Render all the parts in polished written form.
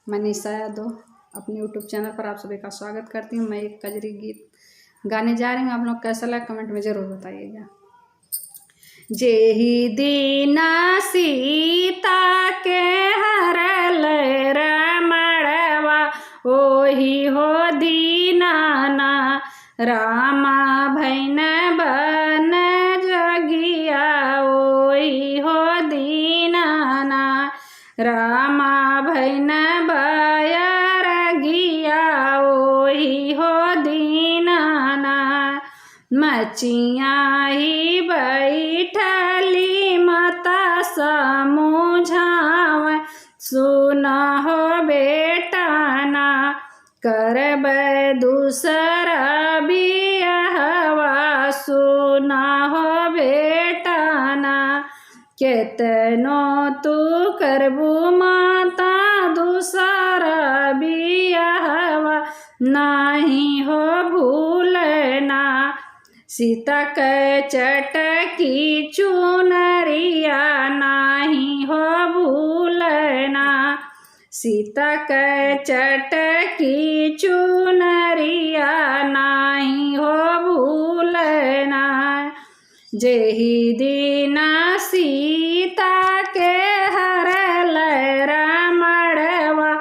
मनीषा यादव अपने YouTube channel पर आप सभी का स्वागत करती हूँ। मैं एक कजरी गीत गाने जा रही हूँ। आप लोग कैसा लगा कमेंट में ज़रूर बताइएगा। जेहि दीना सीता के हरल रमणवा ओहि हो दीनाना रामा भैन बन जगिया ओहि हो दीनाना रामा भैन बयर गिया ओहि हो दीनाना मचिया ही बैठली माता समुझाव सुन हो बेटाना करब दूसरा बियाहवा सुन हो बेटाना केतनो तू करबू माता दूसरा बियाहवा नहीं हो भूलना सीता के चटकी चुनरिया नहीं हो भूलना सीता के चटकी चुनरिया नहीं हो भूलना जेहि दीना सीता के हरल रमणवा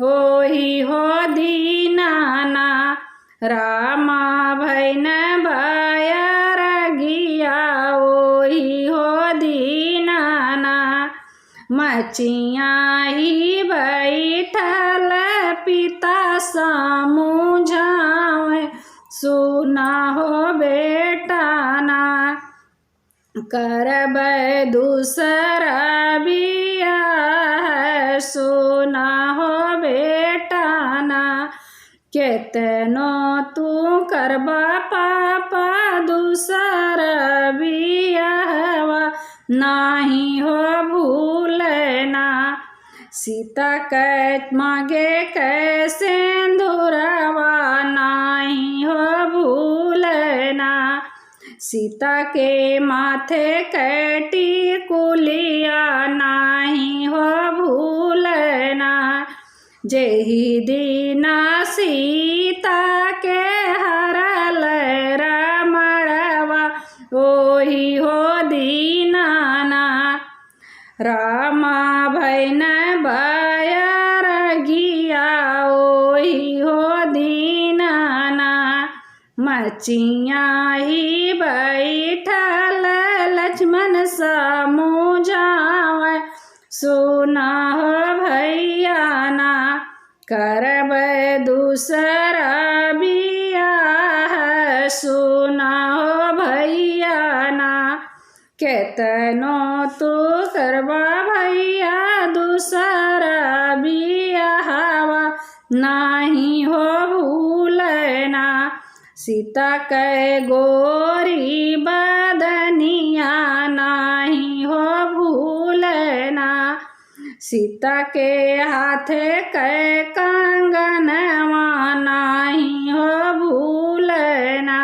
ओहि हो दीनाना रामा भैन बयर गिया ओहि हो दीनाना मचिया ही बैठल पिता समुझाव सुना हो बेटाना करब दूसरा बियाह सुना हो बेटाना केतनो तू करबा पापा दूसरा बियाहवा नहीं हो भूलना सीता के मांगे के सिंदूरवा नहीं हो भूलना सीता के माथे के टिकुलिया नहीं हो भूलना जेहि दीना सीता के हरल रमणवा ओहि हो दीनाना रामा भैन बयर गिया ओहि हो दीनाना मचिया ही बैठल लक्ष्मण समुझाव सुना हो भैयाना करब दूसरा बियाह सुना हो भैयाना केतनो तू करबा भैया दूसरा बियाहवा नहीं हो भूलना सीता के गोरी बदनिया नहीं हो भूलना सीता के हाथ के कंगनवा नहीं हो भूलना।